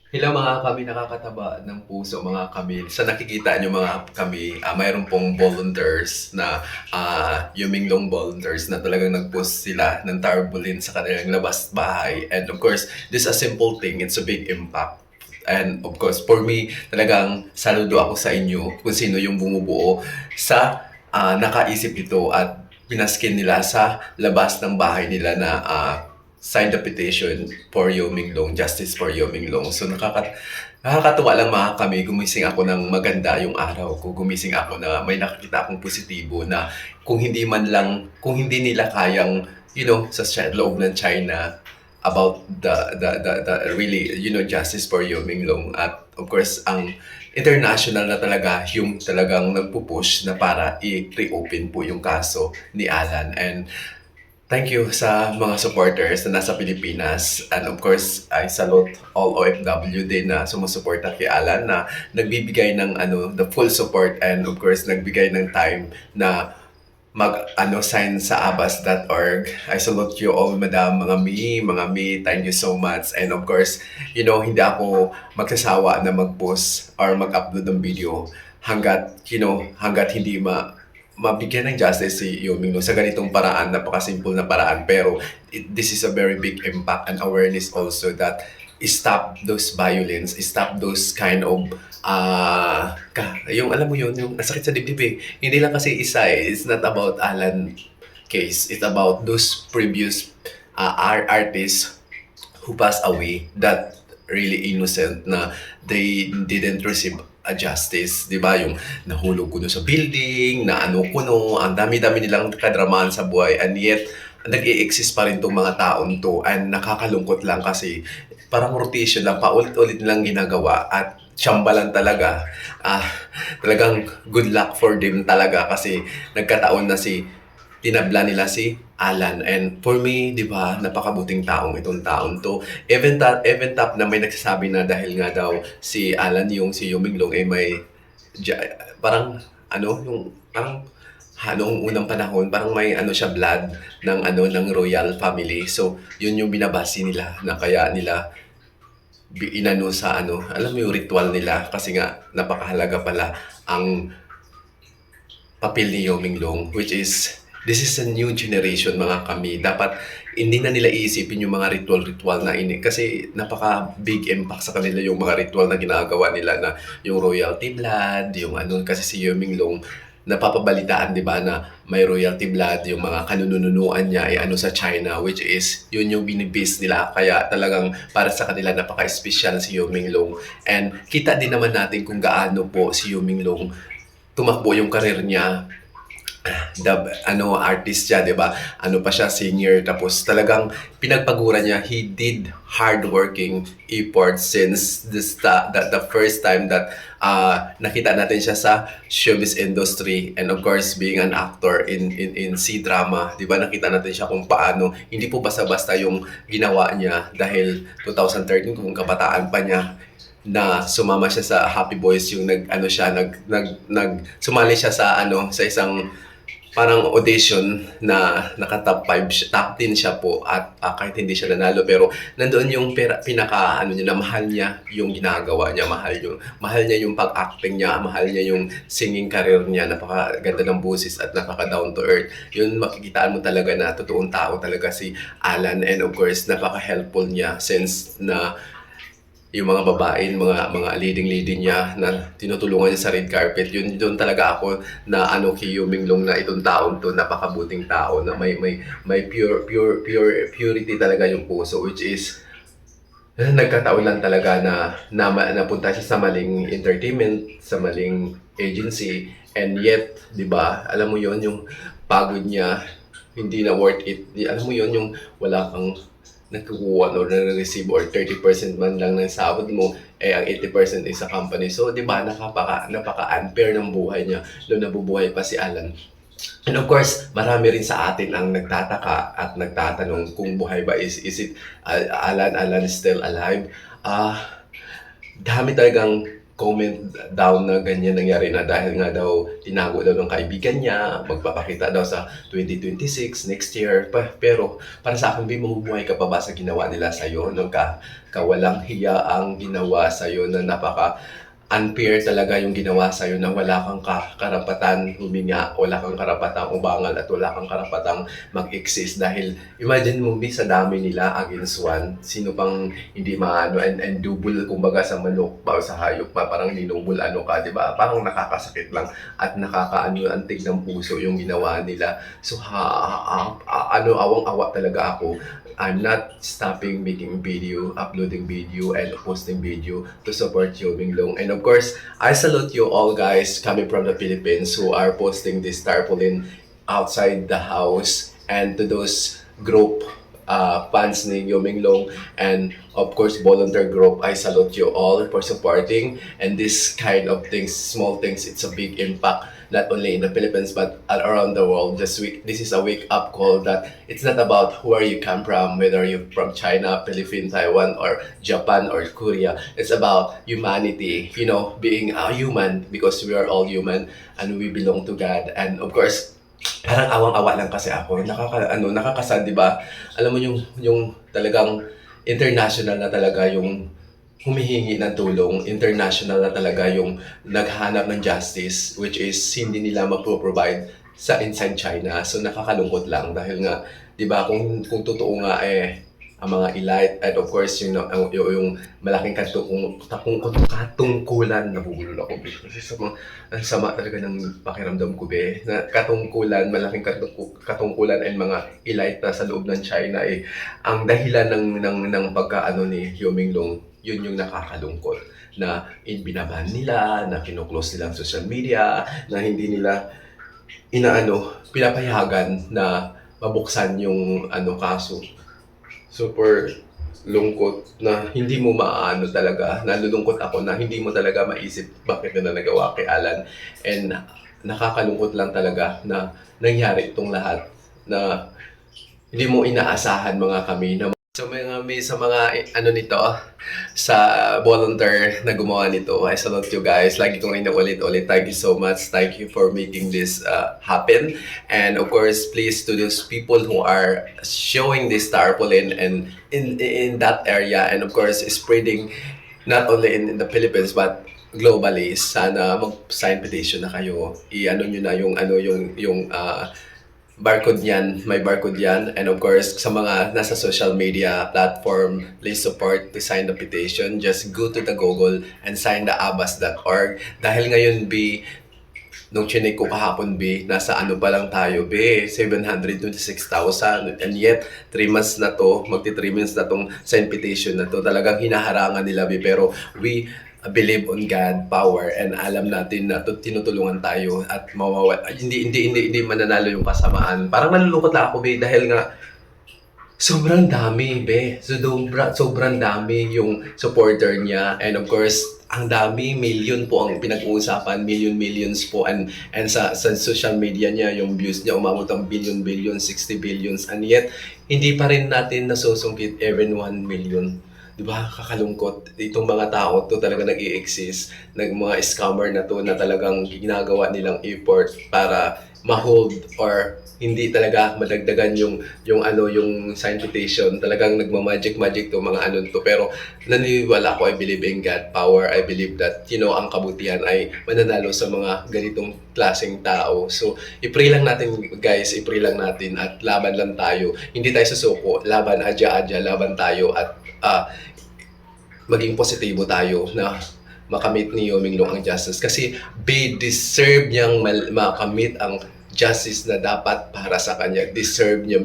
Hello mga kami nakakataba ng puso, mga kami. Sa nakikita nyo mga kami, mayroon pong volunteers na Yuminglong volunteers na talagang nag-post sila ng tarpaulin sa kanilang labas bahay. And of course, this is a simple thing. It's a big impact. And of course, for me, talagang saludo ako sa inyo kung sino yung bumubuo sa nakaisip ito at pinaskin nila sa labas ng bahay nila na signed the petition for Yo Minglong, Justice for Yo Minglong. So nakakatuwa lang mga kami, gumising ako ng maganda yung araw ko. Gumising ako na may nakikita akong positibo na kung hindi nila kayang, sa loob ng China about the really, justice for Yo Minglong. At of course, ang international na talaga yung talagang nagpupush na para i-reopen po yung kaso ni Alan. And thank you sa mga supporters na nasa Pilipinas. And of course, I salute all OFW din na sumusuporta kay Alan na nagbibigay ng the full support, and of course nagbigay ng time na sign sa abas.org. I salute you all, madam, mga mi, thank you so much. And of course, hindi ako magsasawa na mag-post or mag-upload ng video hanggat hindi mabigyan ng justice si Yo Mingno sa ganitong paraan, napakasimple na paraan. Pero this is a very big impact and awareness also that stop those violence, stop those kind of yung alam mo yun, yung sakit sa dibdib eh. Hindi lang kasi isa eh. It's not about Alan case. It's about those previous artists who passed away that really innocent na they didn't receive a justice, 'di ba? Yung nahulog kuno sa building, na ano kuno, ang dami-dami nilang kadramahan sa buhay, and yet nag-i-exist pa rin tong mga taon to, and nakakalungkot lang kasi parang rotation lang, paulit-ulit nilang ginagawa at tsamba lang talaga. Ah, Talagang good luck for them talaga kasi nagkataon na tinabla nila si Alan. And for me, di ba, napakabuting taong itong taon to. Even top na may nagsasabi na dahil nga daw si Alan yung si Yuminglong ay may parang yung parang noong unang panahon, parang may siya blood ng royal family. So, yun yung binabasi nila na kaya nila inano sa alam mo yung ritual nila kasi nga napakahalaga pala ang papel ni Yo Minglong, which is this is a new generation mga kami. Dapat hindi na nila iisipin yung mga ritual-ritual na ini kasi napaka big impact sa kanila yung mga ritual na ginagawa nila na yung royalty blood, yung kasi si Yo Minglong napapabalitaan, di ba, na may royalty blood, yung mga kanununuan niya ay sa China, which is yun yung binibase nila, kaya talagang para sa kanila napaka-special si Yo Minglong. And kita din naman natin kung gaano po si Yo Minglong tumakbo yung karir niya. Artist siya, 'di ba? Pa siya, singer, tapos talagang pinagpagura niya. He did hardworking effort since the first time that nakita natin siya sa showbiz industry, and of course being an actor in C-drama, 'di ba? Nakita natin siya kung paano hindi po basta-basta yung ginawa niya dahil 2013 kung kabataan pa niya na sumama siya sa Happy Boys, yung sumali siya sa sa isang parang audition na naka top 5 siya, top 10 siya po, at kahit hindi siya nanalo pero nandoon yung pinaka niya na mahal niya yung ginagawa niya, mahal niya yung pag-acting niya, mahal niya yung singing career niya, napakaganda ng boses at napaka down to earth. Yun, makikitaan mo talaga na totoong tao talaga si Alan. And of course napaka-helpful niya since na yung mga babae, mga leading niya na tinutulungan niya sa red carpet. Yun doon talaga ako na kay Yo Minglong na itong taon to, napakabuting tao na may purity talaga yung puso, which is nagkataon lang talaga na napunta siya sa maling entertainment, sa maling agency, and yet, 'di ba? Alam mo 'yon, yung pagod niya hindi na worth it. Alam mo 'yon, yung wala kang nakukuha or nare-receive or 30% man lang ng sahod mo, ang 80% is sa company. So, di ba, napaka-unfair ng buhay niya nung nabubuhay pa si Alan. And of course, marami rin sa atin ang nagtataka at nagtatanong kung buhay ba is it Alan is still alive? Dami talagang comment down na ganyan nangyari na dahil nga daw tinago daw ng kaibigan niya, magpapakita daw sa 2026 next year. Pero para sa akin, mabubuhay ka pa ba sa ginawa nila sa'yo? Nung kawalang hiya ang ginawa sa'yo na unfair talaga yung ginawa sa'yo na wala kang karapatan huminga, wala kang karapatang umangal at wala kang karapatang mag-exist dahil imagine mo sa dami nila against one, sino pang hindi maano and double kumbaga sa manok pa sa hayop pa, parang ninubul ka, di ba? Parang nakakasakit lang at nakakaantig ng puso yung ginawa nila. So awang-awa talaga ako. I'm not stopping making video, uploading video, and posting video to support Yo Minglong. And of course, I salute you all guys coming from the Philippines who are posting this tarpaulin outside the house, and to those group fans ni Yo Minglong and of course volunteer group, I salute you all for supporting. And this kind of things, small things, it's a big impact not only in the Philippines but all around the world. This is a wake up call that it's not about where you come from, whether you're from China, Philippines, Taiwan, or Japan or Korea. It's about humanity, being a human, because we are all human and we belong to God. And of course, parang awang-awa lang kasi ako. Nakakasad, di ba? Alam mo yung talagang international na talaga yung humihingi ng tulong, international na talaga yung naghanap ng justice, which is hindi nila mapro-provide sa inside China. So nakakalungkot lang dahil nga, 'di ba, kung totoo nga ang mga elite at of course yung malaking katungkulan, nabubulol ako kasi ang sama talaga ng pakiramdam ko na katungkulan, malaking katungkulan and mga elite na sa loob ng China ang dahilan ng pagkaano ni Yo Minglong. Yun yung nakakalungkot na binaban nila, na kinuklose nila ang social media, na hindi nila pinapayagan na mabuksan yung kaso. Super lungkot na hindi mo maano talaga. Nalulungkot ako na hindi mo talaga maisip bakit na nagawa kay Alan. And nakakalungkot lang talaga na nangyari itong lahat na hindi mo inaasahan mga kami na so may sa mga nito sa volunteer na gumawa nito. I salute you guys. Lagi kong inuulit-ulit. Thank you so much. Thank you for making this happen. And of course, please to those people who are showing this tarpaulin and in that area, and of course spreading not only in the Philippines but globally, sana mag-sign petition na kayo. I-ano nyo na yung barcode yan, may barcode yan. And of course, sa mga nasa social media platform, please support to sign the petition. Just go to the Google and sign the abas.org. Dahil ngayon, nung chinek ko kahapon, nasa pa lang tayo, 726,000. And yet, 3 months na to, magti 3 months na tong sign petition na to. Talagang hinaharangan nila, pero we believe on God power and alam natin na tinutulungan tayo at hindi mananalo yung kasamaan. Parang nalulungkot lang ako dahil nga sobrang dami sobrang dami yung supporter niya, and of course ang dami, million po ang pinag-uusapan, millions po, and sa social media niya yung views niya umabot ang billion, 60 billions, and yet hindi pa rin natin nasusungkit even 1 million. Diba? Kakalungkot. Itong mga tao to talaga nag-i-exist. Mga scammer na to na talagang ginagawa nilang effort para ma-hold or hindi talaga madagdagan yung sign petition. Talagang nagma-magic to mga to. Pero naniniwala ako, I believe in God power. I believe that, ang kabutihan ay mananalo sa mga ganitong klaseng tao. So, i-pray lang natin guys, i-pray lang natin at laban lang tayo. Hindi tayo susuko, laban, adya, laban tayo at maging positibo tayo na makamit ni Yo Minglong ang justice, kasi deserve niyang makamit ang justice na dapat para sa kanya. Deserve niya